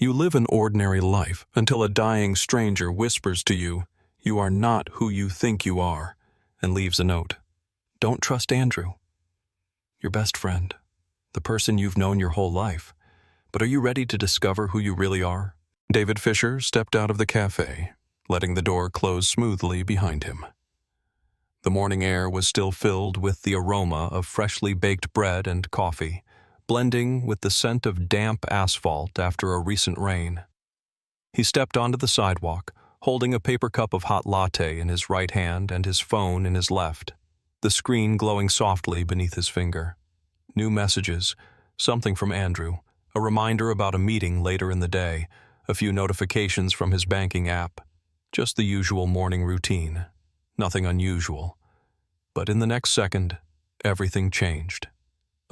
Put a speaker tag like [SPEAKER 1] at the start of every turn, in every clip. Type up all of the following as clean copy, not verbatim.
[SPEAKER 1] You live an ordinary life until a dying stranger whispers to you, "You are not who you think you are," and leaves a note. Don't trust Andrew, your best friend, the person you've known your whole life. But are you ready to discover who you really are? David Fisher stepped out of the cafe, letting the door close smoothly behind him. The morning air was still filled with the aroma of freshly baked bread and coffee, blending with the scent of damp asphalt after a recent rain. He stepped onto the sidewalk, holding a paper cup of hot latte in his right hand and his phone in his left, the screen glowing softly beneath his finger. New messages, something from Andrew, a reminder about a meeting later in the day, a few notifications from his banking app. Just the usual morning routine. Nothing unusual. But in the next second, everything changed.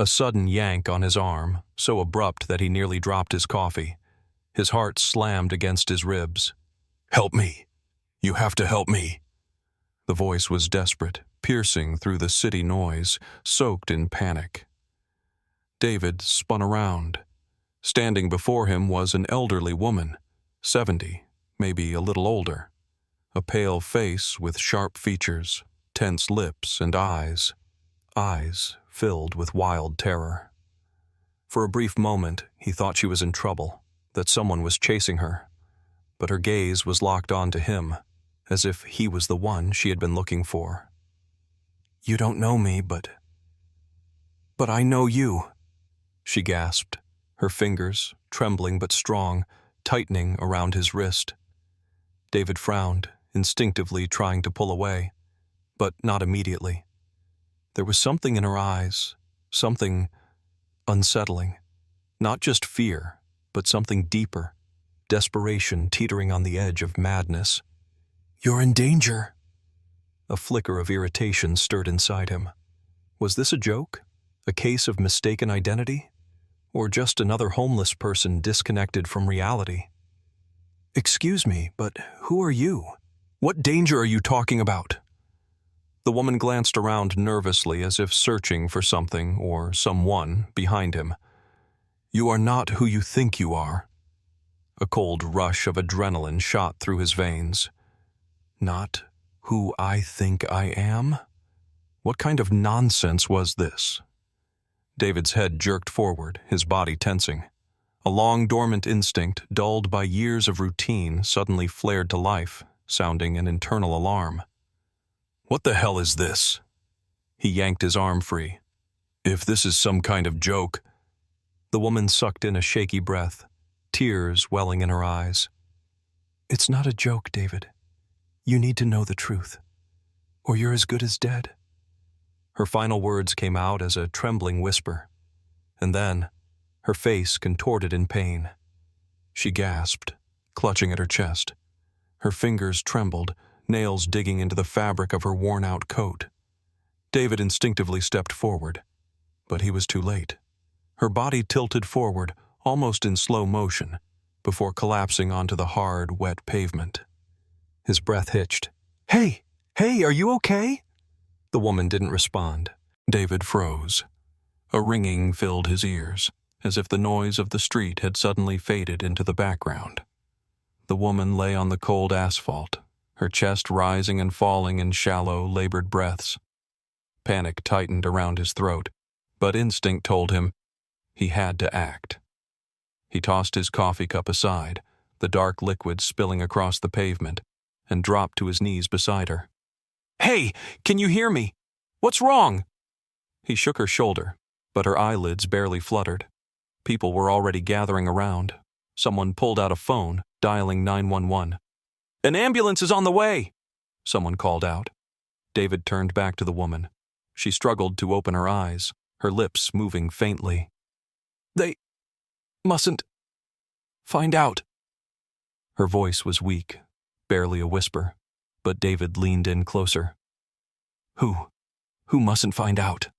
[SPEAKER 1] A sudden yank on his arm, so abrupt that he nearly dropped his coffee. His heart slammed against his ribs. "Help me. You have to help me." The voice was desperate, piercing through the city noise, soaked in panic. David spun around. Standing before him was an elderly woman, 70, maybe a little older. A pale face with sharp features, tense lips and eyes filled with wild terror. For a brief moment, he thought she was in trouble, that someone was chasing her. But her gaze was locked onto him, as if he was the one she had been looking for. "You don't know me, but I know you," she gasped, her fingers, trembling but strong, tightening around his wrist. David frowned, instinctively trying to pull away, but not immediately. There was something in her eyes, something unsettling. Not just fear, but something deeper, desperation teetering on the edge of madness. "You're in danger." A flicker of irritation stirred inside him. Was this a joke? A case of mistaken identity? Or just another homeless person disconnected from reality? "Excuse me, but who are you? What danger are you talking about?" The woman glanced around nervously as if searching for something or someone behind him. "You are not who you think you are." A cold rush of adrenaline shot through his veins. Not who I think I am? What kind of nonsense was this? David's head jerked forward, his body tensing. A long dormant instinct, dulled by years of routine, suddenly flared to life, sounding an internal alarm. "What the hell is this?" He yanked his arm free. "If this is some kind of joke..." The woman sucked in a shaky breath, tears welling in her eyes. "It's not a joke, David. You need to know the truth, or you're as good as dead." Her final words came out as a trembling whisper, and then her face contorted in pain. She gasped, clutching at her chest. Her fingers trembled, nails digging into the fabric of her worn-out coat. David instinctively stepped forward, but he was too late. Her body tilted forward, almost in slow motion, before collapsing onto the hard, wet pavement. His breath hitched. Hey, are you okay?" The woman didn't respond. David froze. A ringing filled his ears, as if the noise of the street had suddenly faded into the background. The woman lay on the cold asphalt, her chest rising and falling in shallow, labored breaths. Panic tightened around his throat, but instinct told him he had to act. He tossed his coffee cup aside, the dark liquid spilling across the pavement, and dropped to his knees beside her. "Hey, can you hear me? What's wrong?" He shook her shoulder, but her eyelids barely fluttered. People were already gathering around. Someone pulled out a phone, dialing 911. "An ambulance is on the way," someone called out. David turned back to the woman. She struggled to open her eyes, her lips moving faintly. "They mustn't find out." Her voice was weak, barely a whisper, but David leaned in closer. Who mustn't find out?"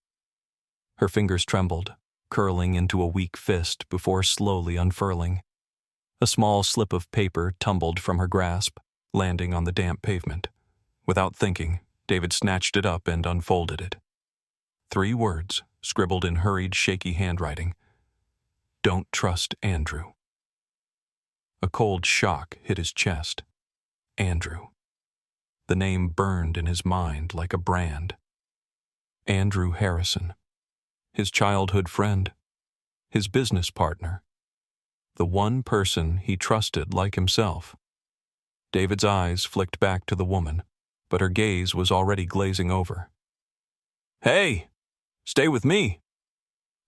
[SPEAKER 1] Her fingers trembled, curling into a weak fist before slowly unfurling. A small slip of paper tumbled from her grasp, landing on the damp pavement. Without thinking, David snatched it up and unfolded it. 3 words, scribbled in hurried, shaky handwriting. "Don't trust Andrew." A cold shock hit his chest. Andrew. The name burned in his mind like a brand. Andrew Harrison. His childhood friend. His business partner. The one person he trusted like himself. David's eyes flicked back to the woman, but her gaze was already glazing over. "Hey! Stay with me!"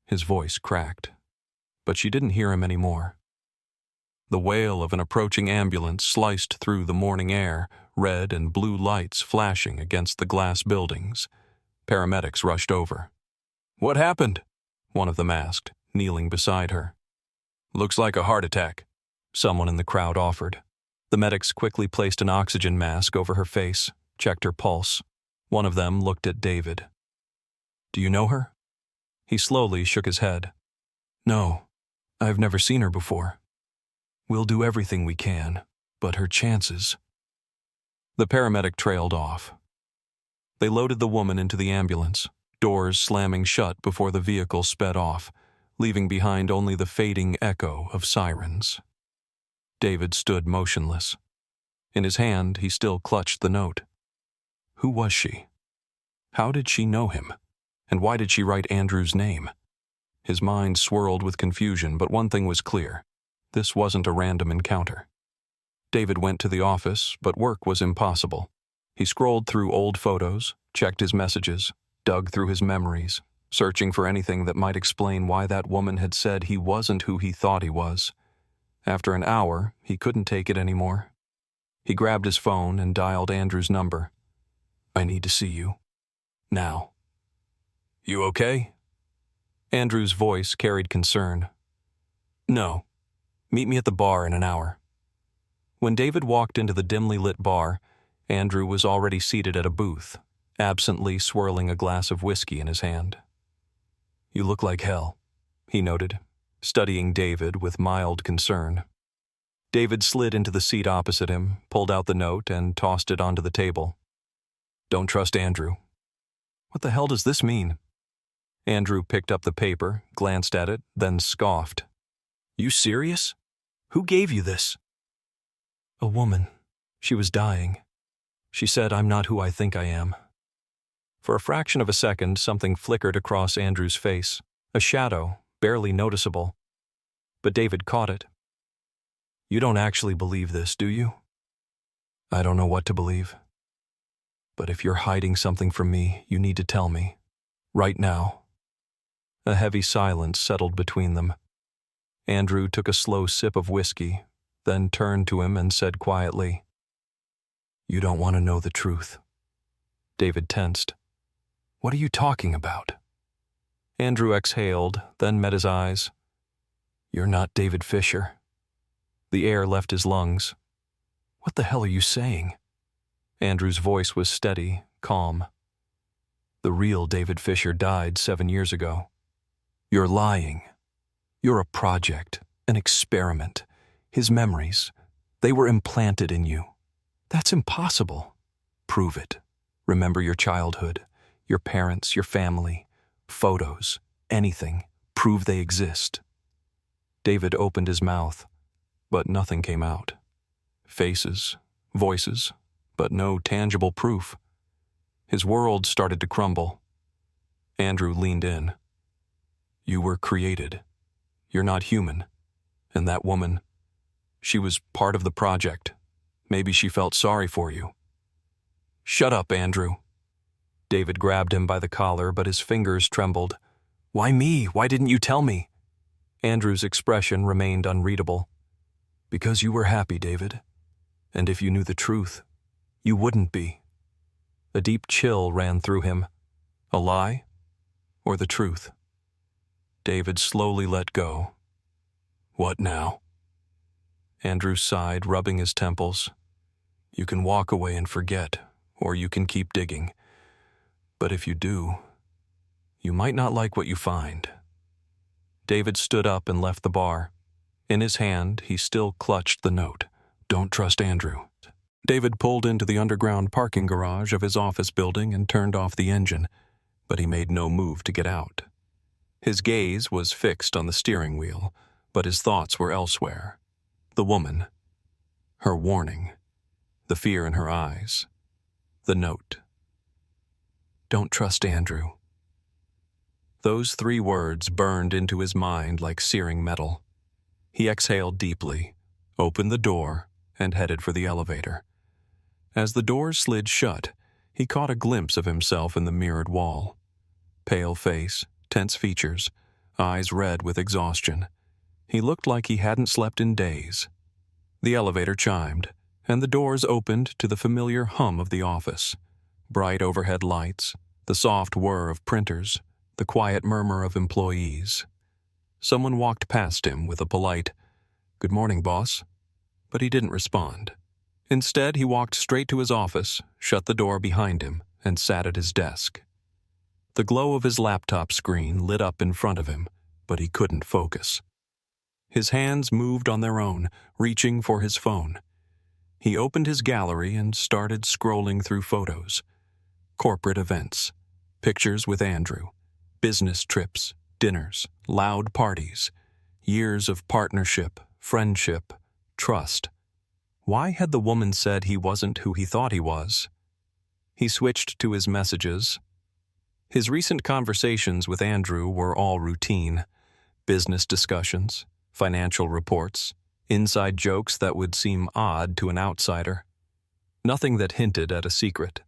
[SPEAKER 1] His voice cracked, but she didn't hear him anymore. The wail of an approaching ambulance sliced through the morning air, red and blue lights flashing against the glass buildings. Paramedics rushed over. "What happened?" one of them asked, kneeling beside her. "Looks like a heart attack," someone in the crowd offered. The medics quickly placed an oxygen mask over her face, checked her pulse. One of them looked at David. "Do you know her?" He slowly shook his head. "No, I've never seen her before. We'll do everything we can, but her chances..." The paramedic trailed off. They loaded the woman into the ambulance, doors slamming shut before the vehicle sped off, leaving behind only the fading echo of sirens. David stood motionless. In his hand, he still clutched the note. Who was she? How did she know him? And why did she write Andrew's name? His mind swirled with confusion, but one thing was clear. This wasn't a random encounter. David went to the office, but work was impossible. He scrolled through old photos, checked his messages, dug through his memories, searching for anything that might explain why that woman had said he wasn't who he thought he was. After an hour, he couldn't take it anymore. He grabbed his phone and dialed Andrew's number. "I need to see you. Now." "You okay?" Andrew's voice carried concern. "No. Meet me at the bar in an hour." When David walked into the dimly lit bar, Andrew was already seated at a booth, absently swirling a glass of whiskey in his hand. "You look like hell," he noted, studying David with mild concern. David slid into the seat opposite him, pulled out the note, and tossed it onto the table. "Don't trust Andrew." "What the hell does this mean?" Andrew picked up the paper, glanced at it, then scoffed. "You serious? Who gave you this?" "A woman. She was dying. She said I'm not who I think I am." For a fraction of a second, something flickered across Andrew's face, a shadow, barely noticeable. But David caught it. "You don't actually believe this, do you?" "I don't know what to believe. But if you're hiding something from me, you need to tell me. Right now." A heavy silence settled between them. Andrew took a slow sip of whiskey, then turned to him and said quietly, "You don't want to know the truth." David tensed. "What are you talking about?" Andrew exhaled, then met his eyes. "You're not David Fisher." The air left his lungs. "What the hell are you saying?" Andrew's voice was steady, calm. "The real David Fisher died 7 years ago. You're lying. You're a project, an experiment. His memories, they were implanted in you. That's impossible. Prove it. Remember your childhood, your parents, your family, photos, anything. Prove they exist." David opened his mouth, but nothing came out. Faces, voices, but no tangible proof. His world started to crumble. Andrew leaned in. "You were created. You're not human. And that woman, she was part of the project. Maybe she felt sorry for you." "Shut up, Andrew." David grabbed him by the collar, but his fingers trembled. "Why me? Why didn't you tell me?" Andrew's expression remained unreadable. "Because you were happy, David. And if you knew the truth, you wouldn't be." A deep chill ran through him. A lie? Or the truth? David slowly let go. "What now?" Andrew sighed, rubbing his temples. "You can walk away and forget, or you can keep digging. But if you do, you might not like what you find." David stood up and left the bar. In his hand, he still clutched the note. "Don't trust Andrew." David pulled into the underground parking garage of his office building and turned off the engine, but he made no move to get out. His gaze was fixed on the steering wheel, but his thoughts were elsewhere. The woman. Her warning. The fear in her eyes. The note. Don't trust Andrew. Those 3 words burned into his mind like searing metal. He exhaled deeply, opened the door, and headed for the elevator. As the doors slid shut, he caught a glimpse of himself in the mirrored wall. Pale face, tense features, eyes red with exhaustion. He looked like he hadn't slept in days. The elevator chimed, and the doors opened to the familiar hum of the office. Bright overhead lights, the soft whir of printers, the quiet murmur of employees. Someone walked past him with a polite, "Good morning, boss," but he didn't respond. Instead, he walked straight to his office, shut the door behind him, and sat at his desk. The glow of his laptop screen lit up in front of him, but he couldn't focus. His hands moved on their own, reaching for his phone. He opened his gallery and started scrolling through photos. Corporate events, pictures with Andrew, business trips, dinners, loud parties, years of partnership, friendship, trust. Why had the woman said he wasn't who he thought he was? He switched to his messages. His recent conversations with Andrew were all routine. Business discussions, financial reports, inside jokes that would seem odd to an outsider. Nothing that hinted at a secret.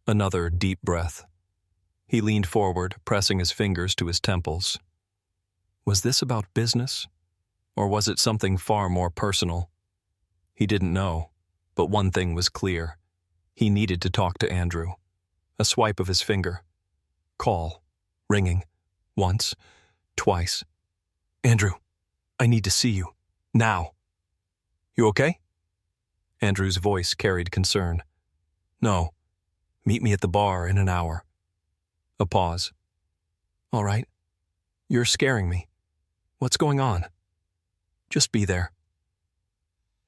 [SPEAKER 1] Another deep breath. He leaned forward, pressing his fingers to his temples. Was this about business? Or was it something far more personal? He didn't know, but one thing was clear. He needed to talk to Andrew. A swipe of his finger. Call. Ringing. Once. Twice. "Andrew, I need to see you. Now." "You okay?" Andrew's voice carried concern. "No. Meet me at the bar in an hour." A pause. "All right. You're scaring me. What's going on?" "Just be there."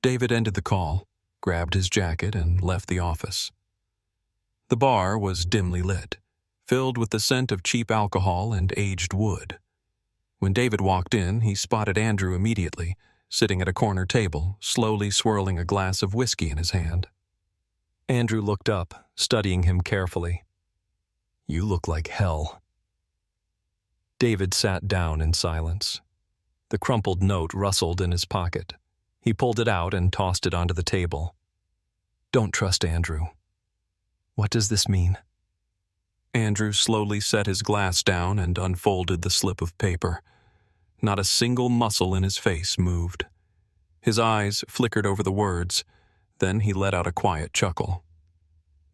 [SPEAKER 1] David ended the call, grabbed his jacket, and left the office. The bar was dimly lit, filled with the scent of cheap alcohol and aged wood. When David walked in, he spotted Andrew immediately, sitting at a corner table, slowly swirling a glass of whiskey in his hand. Andrew looked up, studying him carefully. "You look like hell." David sat down in silence. The crumpled note rustled in his pocket. He pulled it out and tossed it onto the table. "Don't trust Andrew." "What does this mean?" Andrew slowly set his glass down and unfolded the slip of paper. Not a single muscle in his face moved. His eyes flickered over the words, then he let out a quiet chuckle.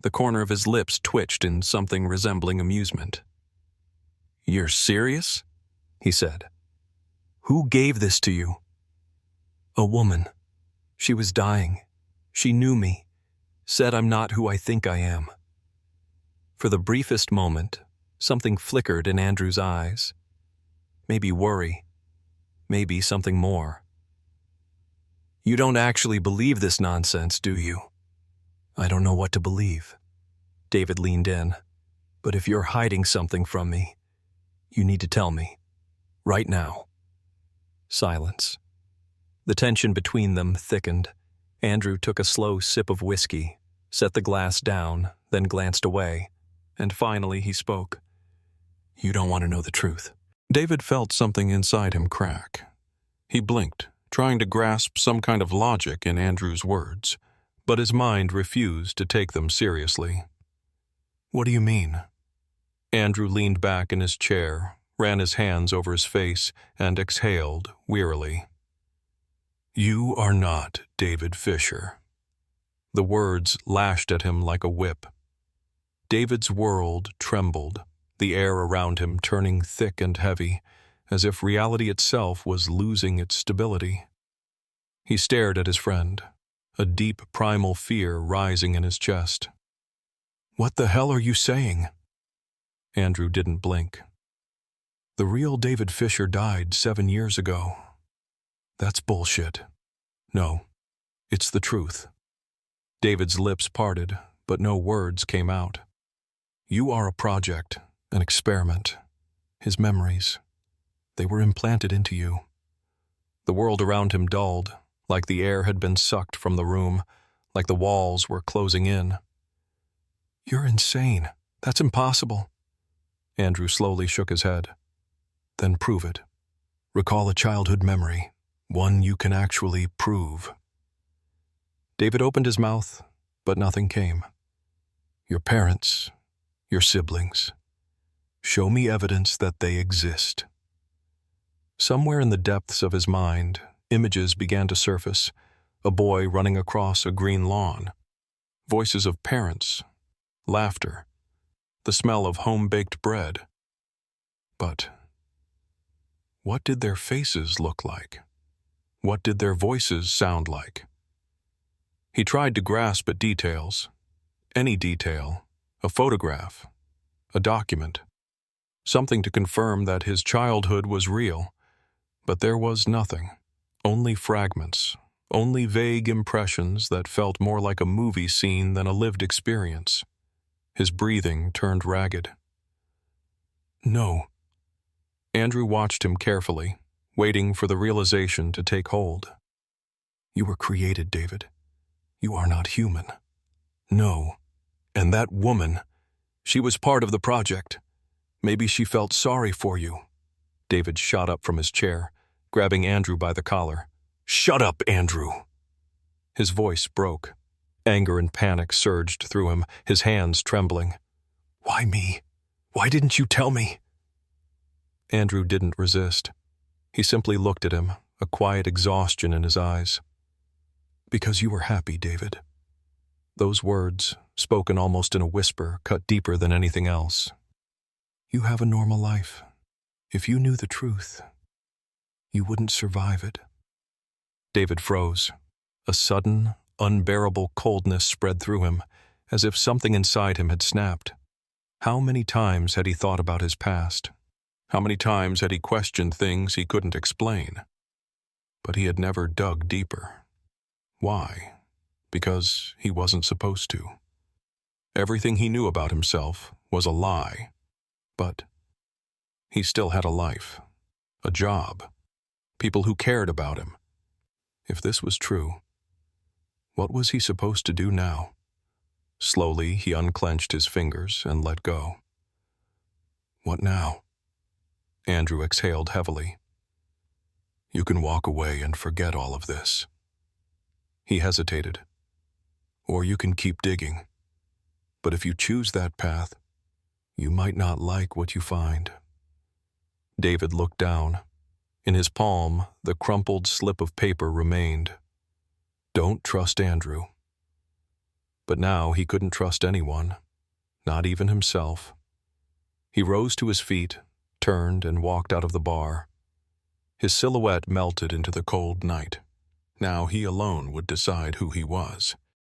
[SPEAKER 1] The corner of his lips twitched in something resembling amusement. "You're serious?" he said. "Who gave this to you?" "A woman. She was dying. She knew me. Said I'm not who I think I am." For the briefest moment, something flickered in Andrew's eyes. Maybe worry. Maybe something more. "You don't actually believe this nonsense, do you?" "I don't know what to believe." David leaned in. "But if you're hiding something from me, you need to tell me. Right now." Silence. The tension between them thickened. Andrew took a slow sip of whiskey, set the glass down, then glanced away, and finally he spoke. "You don't want to know the truth." David felt something inside him crack. He blinked, trying to grasp some kind of logic in Andrew's words, but his mind refused to take them seriously. "What do you mean?" Andrew leaned back in his chair, ran his hands over his face, and exhaled wearily. "You are not David Fisher." The words lashed at him like a whip. David's world trembled, the air around him turning thick and heavy, as if reality itself was losing its stability. He stared at his friend, a deep primal fear rising in his chest. "What the hell are you saying?" Andrew didn't blink. "The real David Fisher died 7 years ago. That's bullshit. No, it's the truth." David's lips parted, but no words came out. "You are a project, an experiment. His memories, they were implanted into you." The world around him dulled, like the air had been sucked from the room, like the walls were closing in. "You're insane. That's impossible." Andrew slowly shook his head. "Then prove it. Recall a childhood memory, one you can actually prove." David opened his mouth, but nothing came. "Your parents, your siblings. Show me evidence that they exist." Somewhere in the depths of his mind, images began to surface. A boy running across a green lawn. Voices of parents. Laughter. The smell of home-baked bread. But what did their faces look like? What did their voices sound like? He tried to grasp at details. Any detail. A photograph. A document. Something to confirm that his childhood was real. But there was nothing. Only fragments. Only vague impressions that felt more like a movie scene than a lived experience. His breathing turned ragged. "No." Andrew watched him carefully, waiting for the realization to take hold. "You were created, David. You are not human." "No. And that woman, she was part of the project. Maybe she felt sorry for you." David shot up from his chair, grabbing Andrew by the collar. "Shut up, Andrew!" His voice broke. Anger and panic surged through him, his hands trembling. "Why me? Why didn't you tell me?" Andrew didn't resist. He simply looked at him, a quiet exhaustion in his eyes. "Because you were happy, David." Those words, spoken almost in a whisper, cut deeper than anything else. "You have a normal life. If you knew the truth, you wouldn't survive it." David froze. A sudden, unbearable coldness spread through him, as if something inside him had snapped. How many times had he thought about his past? How many times had he questioned things he couldn't explain? But he had never dug deeper. Why? Because he wasn't supposed to. Everything he knew about himself was a lie. But he still had a life, a job, people who cared about him. If this was true, what was he supposed to do now? Slowly, he unclenched his fingers and let go. "What now?" Andrew exhaled heavily. "You can walk away and forget all of this." He hesitated. "Or you can keep digging. But if you choose that path, you might not like what you find." David looked down. In his palm, the crumpled slip of paper remained. Don't trust Andrew. But now he couldn't trust anyone, not even himself. He rose to his feet, turned, and walked out of the bar. His silhouette melted into the cold night. Now he alone would decide who he was.